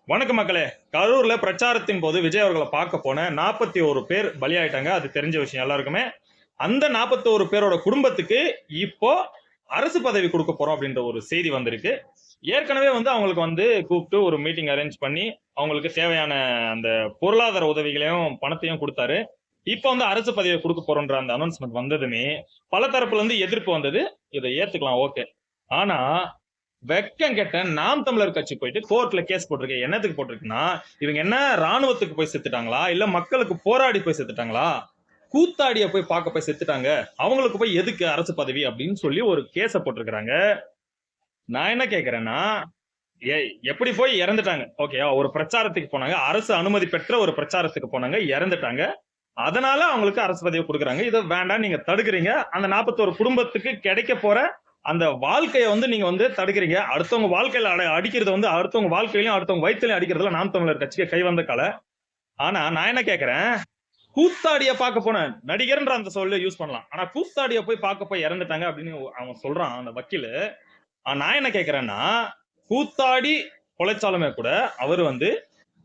வணக்கம் மக்களே. கரூர்ல பிரச்சாரத்தின் போது விஜய் அவர்களை பார்க்க போன 41 பேர் பலியாயிட்டாங்க. அது தெரிஞ்ச விஷயம் எல்லாருக்குமே. அந்த 41 பேரோட குடும்பத்துக்கு இப்போ அரசு பதவி கொடுக்க போறோம் அப்படின்ற ஒரு செய்தி வந்திருக்கு. ஏற்கனவே அவங்களுக்கு கூப்பிட்டு ஒரு மீட்டிங் அரேஞ்ச் பண்ணி அவங்களுக்கு தேவையான அந்த பொருளாதார உதவிகளையும் பணத்தையும் கொடுத்தாரு. இப்போ அரசு பதவியை கொடுக்க போறோன்ற அந்த அனௌன்ஸ்மெண்ட் வந்ததுமே பல தரப்புல இருந்து எதிர்ப்பு வந்தது. இதை ஏத்துக்கலாம், ஓகே. ஆனா வெக்கம் கெட்ட நாம் தமிழர் கட்சி போயிட்டு கோர்ட்ல கேஸ் போட்டிருக்கு. என்னத்துக்கு போட்டிருக்குன்னா, இவங்க என்ன ராணுவத்துக்கு போய் செத்துட்டாங்களா, இல்ல மக்களுக்கு போராடி போய் செத்துட்டாங்களா, கூத்தாடிய போய் பார்க்க போய் செத்துட்டாங்க, அவங்களுக்கு போய் எதுக்கு அரசு பதவி அப்படின்னு சொல்லி ஒரு கேஸ போட்டிருக்கிறாங்க. நான் என்ன கேக்குறேன்னா, எப்படி போய் இறந்துட்டாங்க, ஓகே, ஒரு பிரச்சாரத்துக்கு போனாங்க, அரசு அனுமதி பெற்ற ஒரு பிரச்சாரத்துக்கு போனாங்க, இறந்துட்டாங்க. அதனால அவங்களுக்கு அரசு பதவி கொடுக்குறாங்க. இதை வேண்டாம், நீங்க தடுக்கிறீங்க. அந்த 41 குடும்பத்துக்கு கிடைக்க போற அந்த வாழ்க்கையை நீங்க தடுக்கிறீங்க. அடுத்தவங்க வாழ்க்கையில அடிக்கிறது அடுத்தவங்க வாழ்க்கையிலும் அடுத்தவங்க வயிற்றுலையும் அடிக்கிறதுல நாம் தமிழர் கட்சிக்கு கை வந்த கலை. ஆனா நான் என்ன கேட்கிறேன், கூத்தாடிய பார்க்க போன நடிகர்ன்ற அந்த சொல்ல யூஸ் பண்ணலாம். ஆனா கூத்தாடிய போய் பார்க்க போய் இறந்துட்டாங்க அப்படின்னு அவன் சொல்றான் அந்த வக்கீல். நான் என்ன கேட்கிறேன்னா, கூத்தாடி கொலைச்சாலுமே கூட அவர்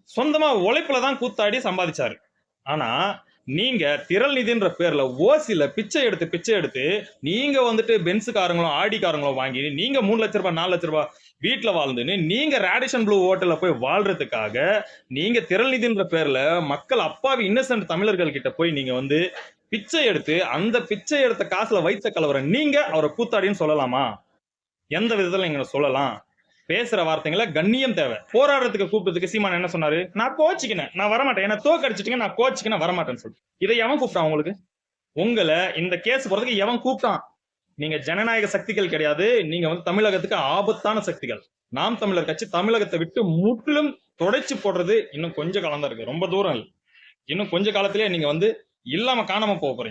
சொந்தமா உழைப்புல தான் கூத்தாடி சம்பாதிச்சாரு. ஆனா நீங்க திரள் நிதின்ற பேர்ல ஓசில பிச்சை எடுத்து நீங்க பென்ஸ் காரங்களும் ஆடி காரங்களும் வாங்கி நீங்க 3 லட்சம் ரூபாய் 4 லட்சம் ரூபாய் வீட்டுல வாழ்ந்துன்னு நீங்க ரேடிஷன் ப்ளூ ஹோட்டல்ல போய் வாழ்றதுக்காக நீங்க திரள் நிதின்ற பேர்ல மக்கள் அப்பாவி இன்னசென்ட் தமிழர்கள் கிட்ட போய் நீங்க பிச்சை எடுத்து அந்த பிச்சை எடுத்த காசுல வைத்த கலவர நீங்க அவரை கூத்தாடின்னு சொல்லலாமா? எந்த விதத்துல நீங்க சொல்லலாம்? பேசுற வார்த்தைகளை கண்ணியம் தேவை. போராடுறதுக்கு கூப்பிட்டதுக்கு சீமான் என்ன சொன்னாரு, நான் கோச்சிக்கினேன், நான் வரமாட்டேன், என்ன தோக்கடிச்சிட்டீங்க, நான் கோச்சிக்கினேன் வரமாட்டேன்னு சொல்லி. இதை எவன் கூப்பிட்டான்? உங்களுக்கு உங்களை இந்த கேஸ் போறதுக்கு எவன் கூப்பிட்டான்? நீங்க ஜனநாயக சக்திகள் கிடையாது. நீங்க தமிழகத்துக்கு ஆபத்தான சக்திகள். நாம் தமிழர் கட்சி தமிழகத்தை விட்டு முற்றிலும் தொடச்சு போடுறது இன்னும் கொஞ்ச காலம் தான் இருக்கு, ரொம்ப தூரம் இல்லை. இன்னும் கொஞ்ச காலத்திலேயே நீங்க இல்லாம காணாம போக போறீங்க.